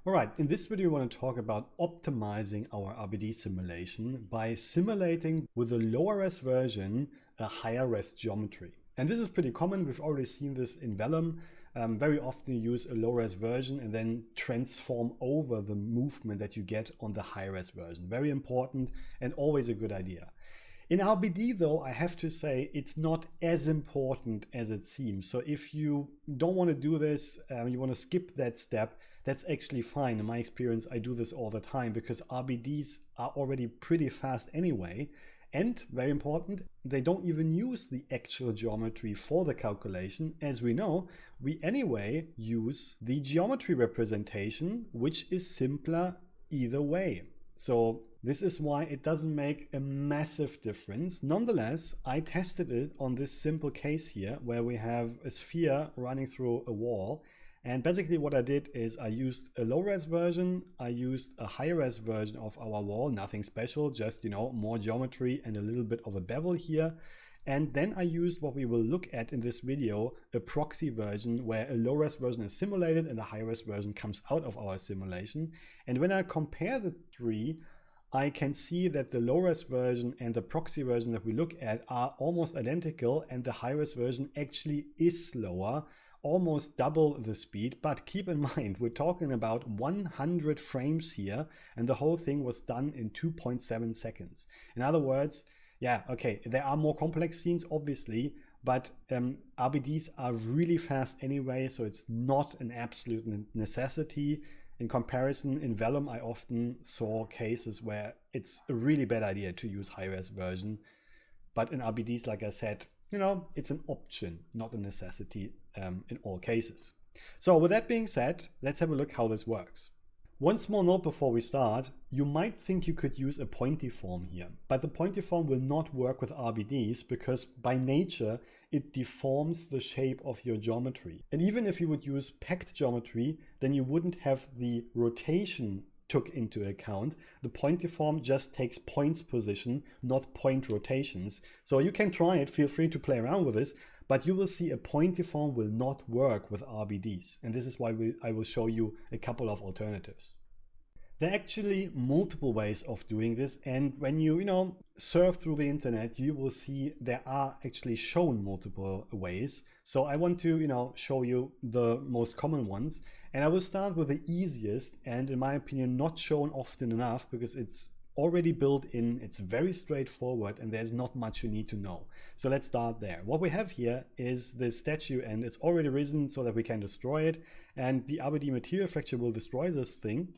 All right, in this video, we want to talk about optimizing our RBD simulation by simulating with a lower res version a higher res geometry. And this is pretty common. We've already seen this in Vellum. Very often you use a low res version and then transform over the movement that you get on the high res version. Very important and always a good idea. In RBD though, I have to say it's not as important as it seems. So if you don't want to do this, you want to skip that step, that's actually fine. In my experience, I do this all the time because RBDs are already pretty fast anyway. And very important, they don't even use the actual geometry for the calculation. As we know, we anyway use the geometry representation, which is simpler either way. So this is why it doesn't make a massive difference. Nonetheless, I tested it on this simple case here where we have a sphere running through a wall. And basically what I did is I used a low res version, I used a high res version of our wall, nothing special, just, more geometry and a little bit of a bevel here. And then I used what we will look at in this video, a proxy version where a low res version is simulated and a high res version comes out of our simulation. And when I compare the three, I can see that the low res version and the proxy version that we look at are almost identical, and the high res version actually is slower, almost double the speed. But keep in mind, we're talking about 100 frames here, and the whole thing was done in 2.7 seconds. In other words, yeah, okay, there are more complex scenes, obviously, but RBDs are really fast anyway, so it's not an absolute necessity. In comparison, in Vellum, I often saw cases where it's a really bad idea to use high-res version. But in RBDs, like I said, it's an option, not a necessity in all cases. So with that being said, let's have a look how this works. One small note before we start, you might think you could use a pointiform here, but the pointiform will not work with RBDs because by nature it deforms the shape of your geometry. And even if you would use packed geometry, then you wouldn't have the rotation took into account. The pointiform just takes points position, not point rotations. So you can try it, feel free to play around with this, but you will see a pointiform will not work with RBDs. And this is why I will show you a couple of alternatives. There are actually multiple ways of doing this, and when you surf through the internet, you will see there are actually shown multiple ways. So I want to show you the most common ones, and I will start with the easiest and in my opinion not shown often enough because it's already built in, it's very straightforward, and there's not much you need to know. So let's start there. What we have here is this statue, and it's already risen so that we can destroy it, and the RBD material fracture will destroy this thing.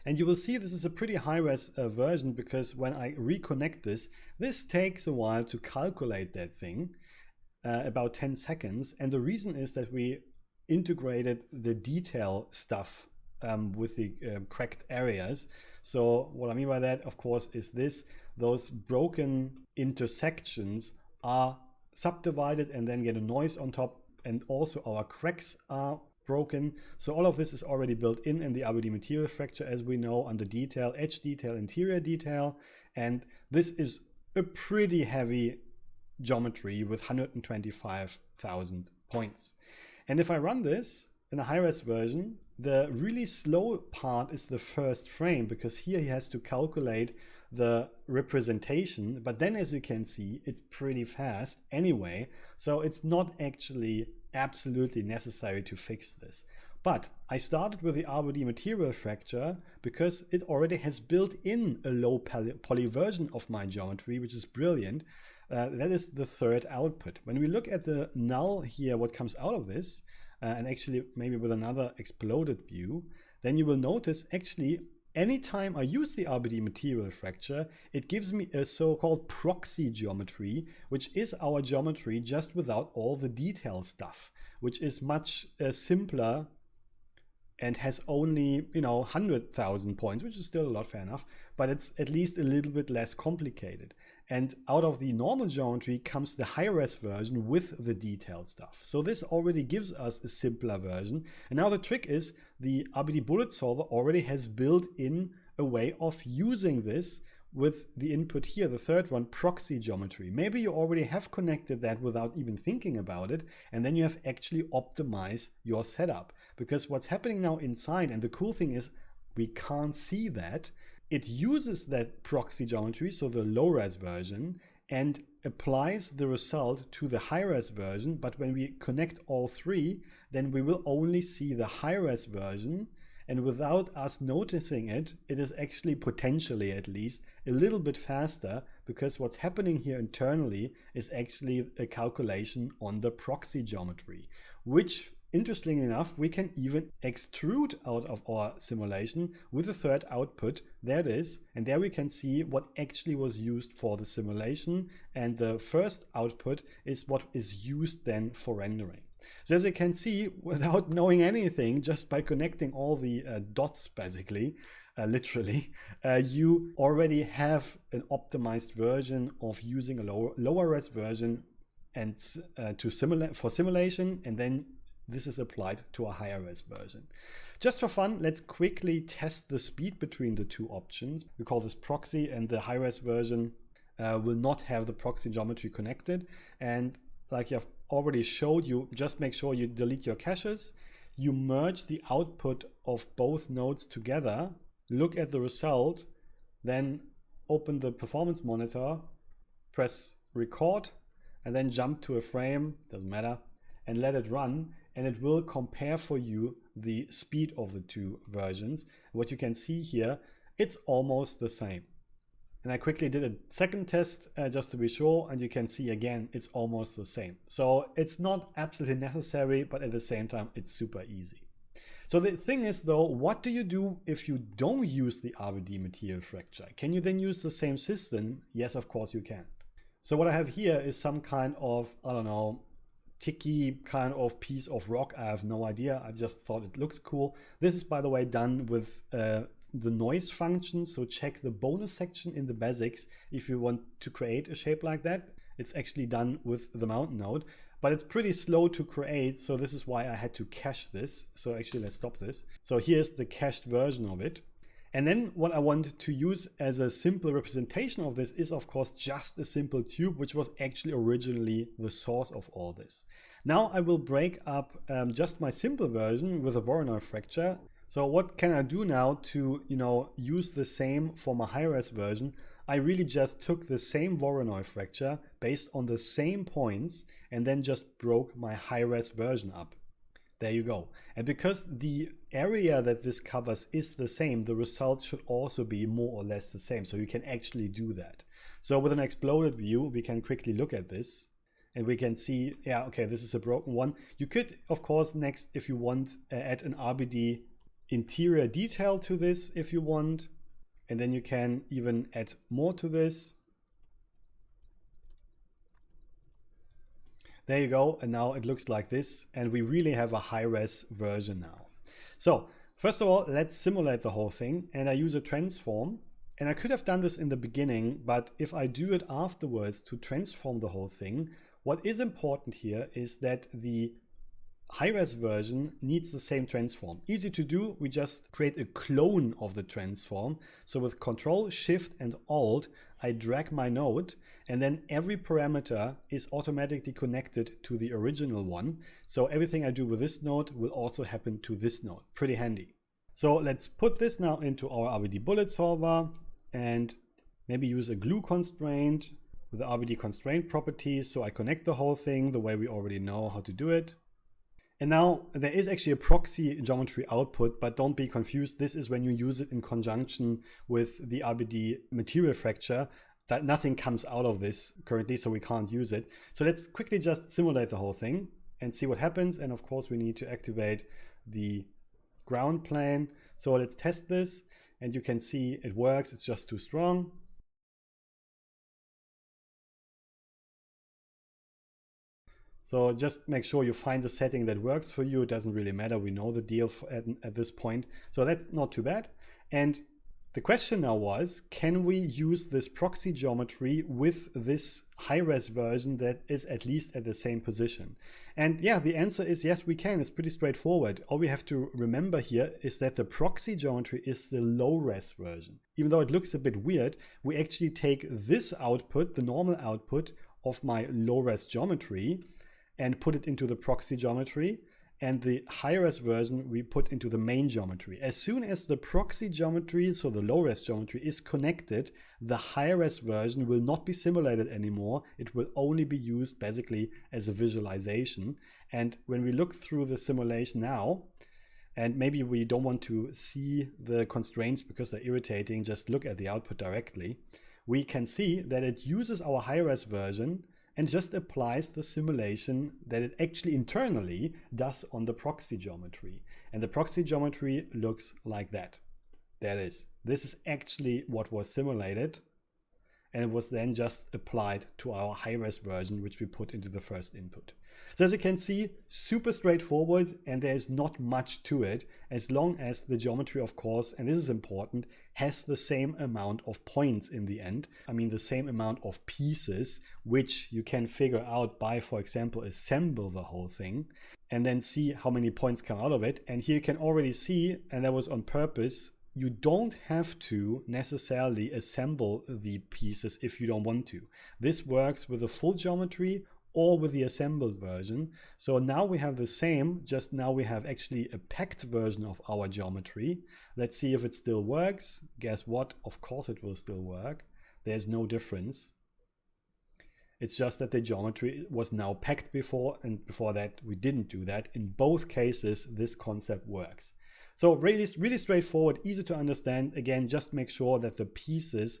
And you will see this is a pretty high-res version because when I reconnect this takes a while to calculate that thing, about 10 seconds. And the reason is that we integrated the detail stuff with the cracked areas. So what I mean by that, of course, is those broken intersections are subdivided and then get a noise on top, and also our cracks are broken. So all of this is already built in the RBD material fracture, as we know, under detail, edge detail, interior detail. And this is a pretty heavy geometry with 125,000 points. And if I run this in a high-res version, the really slow part is the first frame, because here he has to calculate the representation, but then as you can see, it's pretty fast anyway. So it's not actually absolutely necessary to fix this. But I started with the RBD material fracture because it already has built in a low poly version of my geometry, which is brilliant. That is the third output. When we look at the null here, what comes out of this, and actually maybe with another exploded view, then you will notice actually anytime I use the RBD material fracture, it gives me a so-called proxy geometry, which is our geometry just without all the detail stuff, which is much simpler and has only 100,000 points, which is still a lot, fair enough, but it's at least a little bit less complicated. And out of the normal geometry comes the high-res version with the detailed stuff. So this already gives us a simpler version. And now the trick is the RBD bullet solver already has built in a way of using this with the input here, the third one, proxy geometry. Maybe you already have connected that without even thinking about it, and then you have actually optimized your setup. because what's happening now inside, and the cool thing is we can't see that, it uses that proxy geometry, so the low-res version, and applies the result to the high-res version. But when we connect all three, then we will only see the high-res version. And without us noticing it, it is actually, potentially at least, a little bit faster, because what's happening here internally is actually a calculation on the proxy geometry, which, interestingly enough, we can even extrude out of our simulation with a third output. There it is. And there we can see what actually was used for the simulation. And the first output is what is used then for rendering. So as you can see, without knowing anything, just by connecting all the dots, basically, literally, you already have an optimized version of using a lower res version and for simulation, and then this is applied to a higher res version. Just for fun, let's quickly test the speed between the two options. We call this proxy, and the high res version will not have the proxy geometry connected. And like I've already showed you, just make sure you delete your caches. You merge the output of both nodes together, look at the result, then open the performance monitor, press record, and then jump to a frame, doesn't matter, and let it run. And it will compare for you the speed of the two versions. What you can see here, it's almost the same. And I quickly did a second test just to be sure, and you can see again, it's almost the same. So it's not absolutely necessary, but at the same time, it's super easy. So the thing is though, what do you do if you don't use the RBD material fracture? Can you then use the same system? Yes, of course you can. So what I have here is some kind of, I don't know, ticky kind of piece of rock. I have no idea. I just thought it looks cool. This is, by the way, done with the noise function. So check the bonus section in the basics if you want to create a shape like that. It's actually done with the mountain node, but it's pretty slow to create. So this is why I had to cache this. So actually, let's stop this. So here's the cached version of it. And then what I want to use as a simple representation of this is, of course, just a simple tube, which was actually originally the source of all this. Now I will break up just my simple version with a Voronoi fracture. So what can I do now to, use the same for my high-res version? I really just took the same Voronoi fracture based on the same points and then just broke my high-res version up. There you go. And because the area that this covers is the same, the result should also be more or less the same. So you can actually do that. So with an exploded view, we can quickly look at this and we can see, yeah, okay, this is a broken one. You could, of course, next, if you want, add an RBD interior detail to this if you want. And then you can even add more to this. There you go, and now it looks like this, and we really have a high-res version now. So first of all, let's simulate the whole thing, and I use a transform. And I could have done this in the beginning, but if I do it afterwards to transform the whole thing, what is important here is that the high-res version needs the same transform. Easy to do, we just create a clone of the transform. So with Control, Shift, and Alt, I drag my node, and then every parameter is automatically connected to the original one. So everything I do with this node will also happen to this node. Pretty handy. So let's put this now into our RBD bullet solver and maybe use a glue constraint with the RBD constraint properties. So I connect the whole thing the way we already know how to do it. And now there is actually a proxy geometry output, but don't be confused. This is when you use it in conjunction with the RBD material fracture. That nothing comes out of this currently, so we can't use it. So let's quickly just simulate the whole thing and see what happens. And of course, we need to activate the ground plane. So let's test this, and you can see it works. It's just too strong. So just make sure you find the setting that works for you. It doesn't really matter. We know the deal at this point. So that's not too bad. And the question now was, can we use this proxy geometry with this high-res version that is at least at the same position? And yeah, the answer is yes, we can. It's pretty straightforward. All we have to remember here is that the proxy geometry is the low-res version. Even though it looks a bit weird, we actually take this output, the normal output of my low-res geometry, and put it into the proxy geometry. and the high-res version we put into the main geometry. As soon as the proxy geometry, so the low-res geometry, is connected, the high-res version will not be simulated anymore. It will only be used basically as a visualization. And when we look through the simulation now, and maybe we don't want to see the constraints because they're irritating, just look at the output directly, we can see that it uses our high-res version and just applies the simulation that it actually internally does on the proxy geometry. And the proxy geometry looks like that. There it is. This is actually what was simulated, and it was then just applied to our high-res version, which we put into the first input. So as you can see, super straightforward, and there's not much to it, as long as the geometry, of course, and this is important, has the same amount of points in the end. I mean, the same amount of pieces, which you can figure out by, for example, assemble the whole thing, and then see how many points come out of it. And here you can already see, and that was on purpose, you don't have to necessarily assemble the pieces if you don't want to. This works with the full geometry or with the assembled version. So now we have the same, just now we have actually a packed version of our geometry. Let's see if it still works. Guess what? Of course it will still work. There's no difference. It's just that the geometry was now packed before, and before that we didn't do that. In both cases, this concept works. So really straightforward, easy to understand. Again, just make sure that the pieces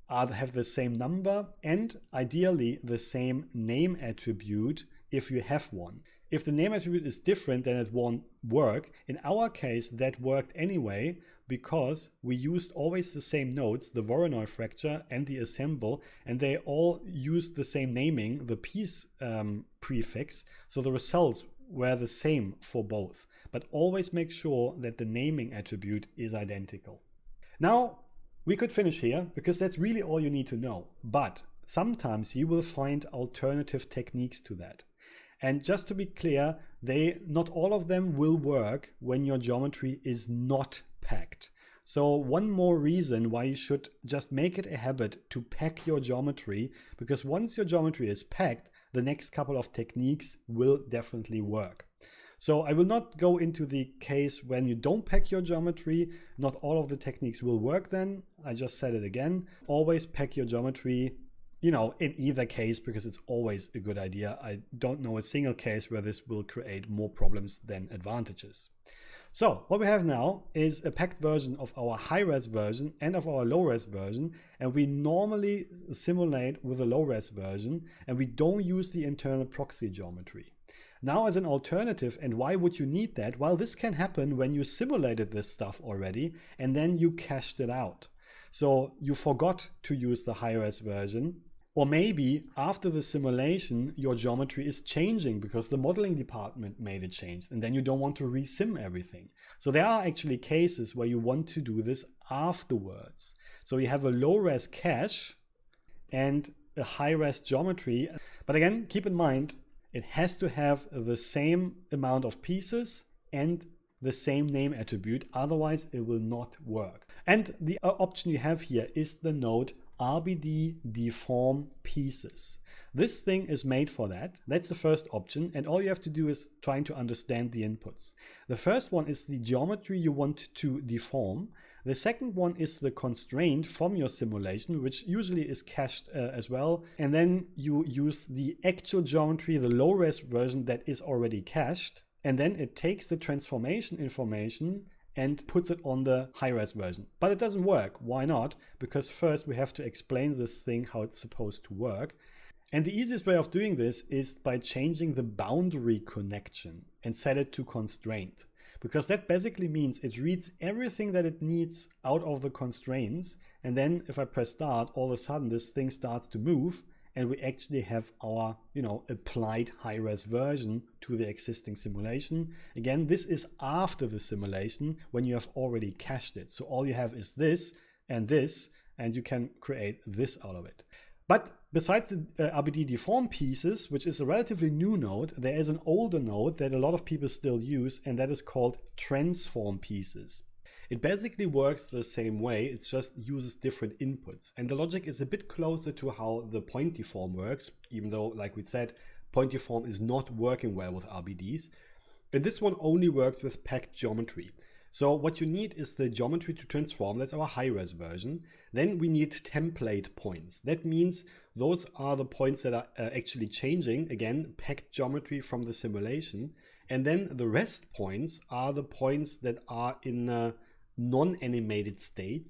have the same number and ideally the same name attribute if you have one. If the name attribute is different, then it won't work. In our case, that worked anyway because we used always the same nodes, the Voronoi fracture and the assemble, and they all used the same naming, the piece prefix. So the results were the same for both. But always make sure that the naming attribute is identical. Now, we could finish here because that's really all you need to know. But sometimes you will find alternative techniques to that. And just to be clear, not all of them will work when your geometry is not packed. So one more reason why you should just make it a habit to pack your geometry, because once your geometry is packed, the next couple of techniques will definitely work. So I will not go into the case when you don't pack your geometry. Not all of the techniques will work then. I just said it again. Always pack your geometry, in either case, because it's always a good idea. I don't know a single case where this will create more problems than advantages. So what we have now is a packed version of our high-res version and of our low-res version, and we normally simulate with a low-res version, and we don't use the internal proxy geometry. Now, as an alternative, and why would you need that? Well, this can happen when you simulated this stuff already and then you cached it out. So you forgot to use the high-res version, or maybe after the simulation your geometry is changing because the modeling department made it change, and then you don't want to resim everything. So there are actually cases where you want to do this afterwards. So you have a low-res cache and a high-res geometry. But again, keep in mind, it has to have the same amount of pieces and the same name attribute, otherwise it will not work. And the option you have here is the node RBD deform pieces. This thing is made for that. That's the first option, and all you have to do is trying to understand the inputs. The first one is the geometry you want to deform. The second one is the constraint from your simulation, which usually is cached as well. And then you use the actual geometry, the low-res version that is already cached. And then it takes the transformation information and puts it on the high-res version. But it doesn't work. Why not? Because first we have to explain this thing, how it's supposed to work. And the easiest way of doing this is by changing the boundary connection and set it to constraint. Because that basically means it reads everything that it needs out of the constraints. And then if I press start, all of a sudden this thing starts to move and we actually have our, applied high-res version to the existing simulation. Again, this is after the simulation when you have already cached it. So all you have is this, and you can create this out of it. But besides the RBD deform pieces, which is a relatively new node, there is an older node that a lot of people still use, and that is called transform pieces. It basically works the same way, it just uses different inputs. And the logic is a bit closer to how the point deform works, even though, like we said, point deform is not working well with RBDs. And this one only works with packed geometry. So what you need is the geometry to transform. That's our high-res version. Then we need template points. That means those are the points that are actually changing, again, packed geometry from the simulation. And then the rest points are the points that are in a non-animated state,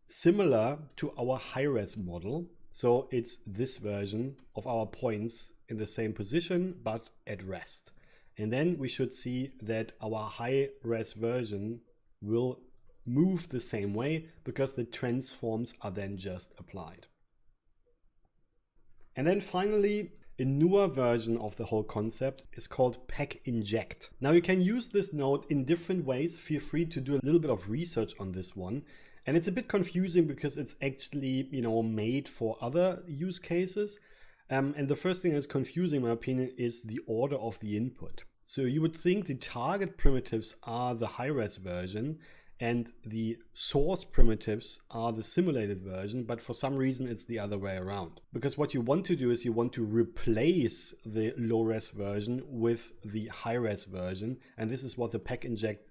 similar to our high-res model. So it's this version of our points in the same position, but at rest. And then we should see that our high-res version will move the same way because the transforms are then just applied. And then finally, a newer version of the whole concept is called pack inject. Now you can use this node in different ways. Feel free to do a little bit of research on this one. And it's a bit confusing because it's actually, made for other use cases. And the first thing that's confusing, in my opinion, is the order of the input. So you would think the target primitives are the high-res version and the source primitives are the simulated version, but for some reason it's the other way around. Because what you want to do is you want to replace the low-res version with the high-res version, and this is what the pack inject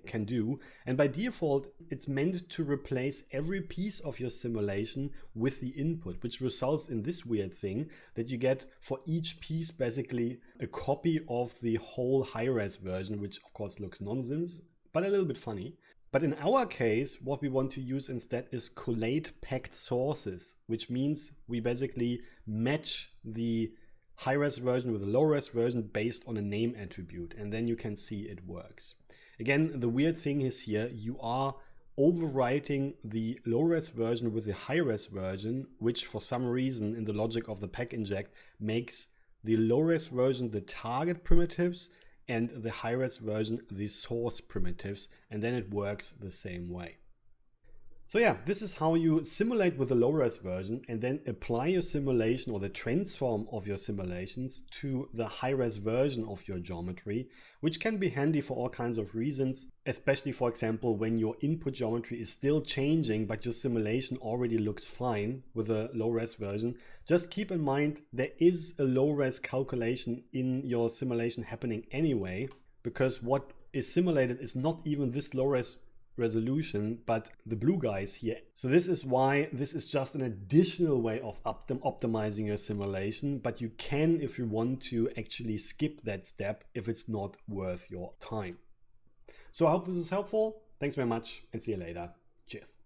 can do. And by default, it's meant to replace every piece of your simulation with the input, which results in this weird thing that you get for each piece basically a copy of the whole high-res version, which of course looks nonsense, but a little bit funny. But in our case, what we want to use instead is collate packed sources, which means we basically match the high-res version with the low-res version based on a name attribute, and then you can see it works. Again, the weird thing is here, you are overwriting the low-res version with the high-res version, which for some reason in the logic of the pack inject makes the low-res version the target primitives and the high-res version the source primitives, and then it works the same way. So yeah, this is how you simulate with the low-res version and then apply your simulation or the transform of your simulations to the high-res version of your geometry, which can be handy for all kinds of reasons, especially for example when your input geometry is still changing but your simulation already looks fine with a low-res version. Just keep in mind there is a low-res calculation in your simulation happening anyway, because what is simulated is not even this low-res resolution, but the blue guys here. So this is why this is just an additional way of optimizing your simulation, but you can, if you want to, actually skip that step if it's not worth your time. So I hope this is helpful. Thanks very much and see you later. Cheers.